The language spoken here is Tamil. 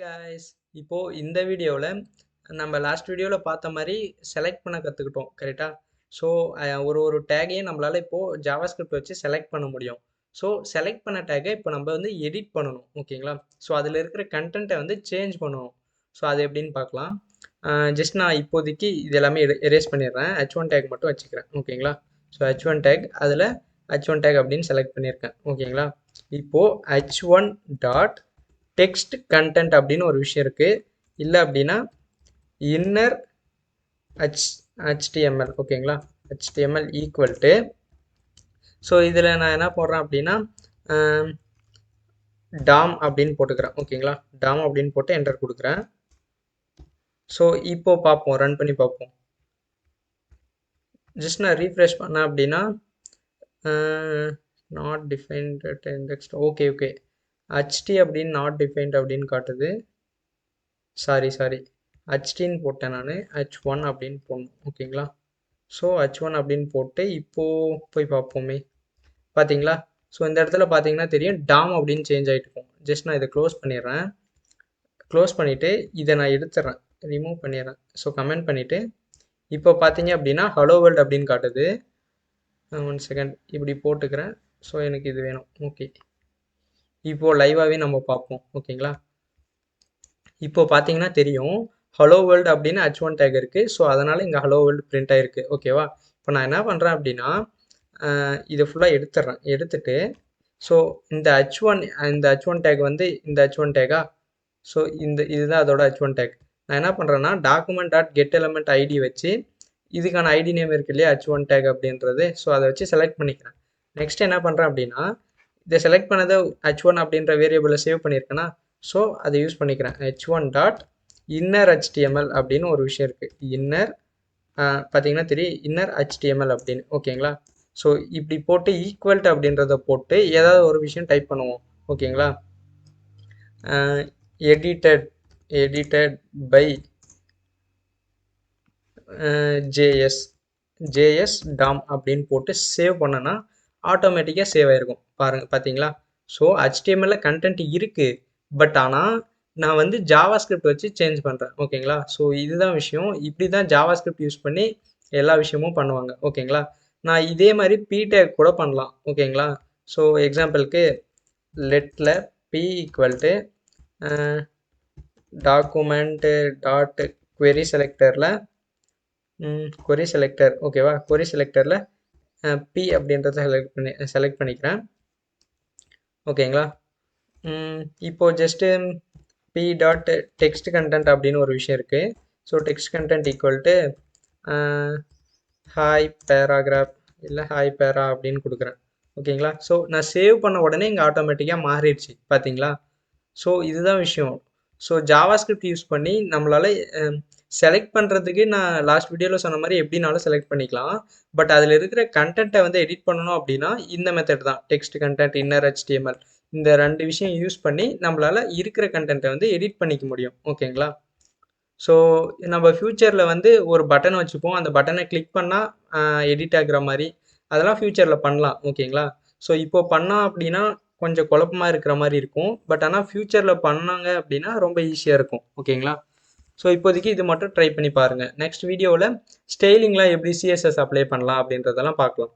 guys, இப்போ இந்த வீடியோவில் நம்ம லாஸ்ட் வீடியோவில் பார்த்த மாதிரி செலக்ட் பண்ண கற்றுக்கிட்டோம் கரெக்டாக. ஸோ ஒரு டேகையும் நம்மளால் இப்போது ஜாவாஸ்கிரிப்ட் வச்சு செலக்ட் பண்ண முடியும். ஸோ செலக்ட் பண்ண டேகை இப்போ நம்ம வந்து எடிட் பண்ணணும், ஓகேங்களா. ஸோ அதில் இருக்கிற கண்டென்ட்டை வந்து சேஞ்ச் பண்ணணும். ஸோ அது எப்படின்னு பார்க்கலாம். ஜஸ்ட் நான் இப்போதைக்கு இது எல்லாமே எரேஸ் பண்ணிடுறேன், h1 டேக் மட்டும் வச்சுக்கிறேன், ஓகேங்களா. ஸோ h1 டேக், அதில் h1 டேக் அப்படின்னு செலக்ட் பண்ணியிருக்கேன், ஓகேங்களா. இப்போது h1 டாட் டெக்ஸ்ட் கண்டென்ட் அப்படின்னு ஒரு விஷயம் இருக்குது. இல்லை அப்படின்னா இன்னர் HTML, ஓகேங்களா. HTML ஈக்குவல் டு, ஸோ இதில் நான் என்ன போடுறேன் அப்படின்னா டாம் அப்படின்னு போட்டுக்கிறேன், ஓகேங்களா. டாம் அப்படின்னு போட்டு என்டர் கொடுக்குறேன். ஸோ இப்போ பார்ப்போம், ரன் பண்ணி பார்ப்போம். ஜஸ்ட் நான் ரீஃப்ரெஷ் பண்ணேன் அப்படின்னா not defined text, okay HT அப்படின்னு நாட் டிஃபைன்ட் அப்படின்னு காட்டுது. சாரி HTன்னு போட்டேன் நான், h1 அப்படின்னு போடணும், ஓகேங்களா. ஸோ h1 அப்படின்னு போட்டு இப்போது போய் பார்ப்போமே. பார்த்தீங்களா. ஸோ இந்த இடத்துல பார்த்தீங்கன்னா தெரியும் டாம் அப்படின்னு சேஞ்ச் ஆகிட்டு இருக்கும். ஜஸ்ட் நான் இதை க்ளோஸ் பண்ணிடுறேன். க்ளோஸ் பண்ணிவிட்டு இதை நான் எடுத்துடுறேன், ரிமூவ் பண்ணிடுறேன். ஸோ கமெண்ட் பண்ணிவிட்டு இப்போ பார்த்தீங்க அப்படின்னா ஹலோ வேர்ல்டு அப்படின்னு காட்டுது. 1 செகண்ட் இப்படி போட்டுக்கிறேன். ஸோ எனக்கு இது வேணும், ஓகே. இப்போது லைவாகவே நம்ம பார்ப்போம், ஓகேங்களா. இப்போ பார்த்தீங்கன்னா தெரியும் ஹலோ வேர்ல்டு அப்படின்னு h1 டேக் இருக்குது. ஸோ அதனால் இங்கே ஹலோ வேர்ல்டு பிரிண்ட் ஆகிருக்கு, ஓகேவா. இப்போ நான் என்ன பண்ணுறேன் அப்படின்னா இதை ஃபுல்லாக எடுத்துட்டு ஸோ இந்த h1 டேக் வந்து இந்த h1 டேக்கா. ஸோ இதுதான் அதோட h1 டேக். நான் என்ன பண்ணுறேன்னா document dot get element ID வச்சு இதுக்கான ஐடி நேம் இருக்கு இல்லையா, h1 டேக் அப்படின்றது. ஸோ அதை வச்சு செலக்ட் பண்ணிக்கிறேன். நெக்ஸ்ட் என்ன பண்ணுறேன் அப்படின்னா இதை செலக்ட் பண்ணதை h1 அப்படின்ற வேரியபிளை சேவ் பண்ணியிருக்கேன்னா, ஸோ அதை யூஸ் பண்ணிக்கிறேன். h1 டாட் இன்னர் HTML அப்படின்னு ஒரு விஷயம் இருக்குது. இன்னர் பார்த்தீங்கன்னா தெரியும் இன்னர் HTML அப்படின்னு, ஓகேங்களா. ஸோ இப்படி போட்டு ஈக்குவல் டு அப்படின்றத போட்டு ஏதாவது ஒரு விஷயம் டைப் பண்ணுவோம், ஓகேங்களா. எடிட்டட் பை ஜேஎஸ் டாம் அப்படின்னு போட்டு சேவ் பண்ணனா ஆட்டோமேட்டிக்காக சேவ் ஆகிருக்கும், பார்த்தீங்களா. ஸோ HTML கண்டென்ட் இருக்குது, பட் ஆனால் நான் வந்து ஜாவாஸ்கிரிப்ட் வச்சு சேஞ்ச் பண்ணுறேன், ஓகேங்களா. ஸோ இதுதான் விஷயம். இப்படி தான் ஜாவாஸ்கிரிப்ட் யூஸ் பண்ணி எல்லா விஷயமும் பண்ணுவாங்க, ஓகேங்களா. நான் இதே மாதிரி pTag கூட பண்ணலாம், ஓகேங்களா. ஸோ எக்ஸாம்பிளுக்கு லெட்டில் p equal to document dot query செலக்டரில் ஓகேவா. query செலக்டரில் p அப்படின்றத செலக்ட் பண்ணிக்கிறேன், ஓகேங்களா. இப்போது just p dot text content அப்படின்னு ஒரு விஷயம் இருக்குது. So text content equal to hi paragraph இல்லை ஹாய் பேரா அப்படின்னு கொடுக்குறேன், ஓகேங்களா. ஸோ நான் சேவ் பண்ண உடனே இங்கே ஆட்டோமேட்டிக்காக மாறிடுச்சு, பார்த்தீங்களா. ஸோ இதுதான் விஷயம். ஸோ ஜாவாஸ்கிரிப்ட் யூஸ் பண்ணி நம்மளால் செலக்ட் பண்ணுறதுக்கு நான் லாஸ்ட் வீடியோவில் சொன்ன மாதிரி எப்படினாலும் செலக்ட் பண்ணிக்கலாம். பட் அதில் இருக்கிற கண்டென்ட்டை வந்து எடிட் பண்ணணும் அப்படின்னா இந்த மெத்தட் தான், டெக்ஸ்ட் கண்டென்ட் இன்னர் HTML இந்த 2 விஷயம் யூஸ் பண்ணி நம்மளால் இருக்கிற கண்டென்ட்டை வந்து எடிட் பண்ணிக்க முடியும், ஓகேங்களா. ஸோ நம்ம ஃப்யூச்சரில் வந்து ஒரு பட்டன் வச்சுப்போம், அந்த பட்டனை கிளிக் பண்ணால் எடிட் ஆகிற மாதிரி அதெல்லாம் ஃப்யூச்சரில் பண்ணலாம், ஓகேங்களா. ஸோ இப்போ பண்ணால் அப்படின்னா கொஞ்சம் குழப்பமாக இருக்கிற மாதிரி இருக்கும், பட் ஆனால் ஃப்யூச்சரில் பண்ணாங்க அப்படின்னா ரொம்ப ஈஸியாக இருக்கும், ஓகேங்களா. ஸோ இப்போதைக்கு இது மட்டும் ட்ரை பண்ணி பாருங்கள். நெக்ஸ்ட் வீடியோவில் ஸ்டைலிங்லாம் எப்படி CSS அப்ளை பண்ணலாம் அப்படின்றதெல்லாம் பார்க்கலாம்.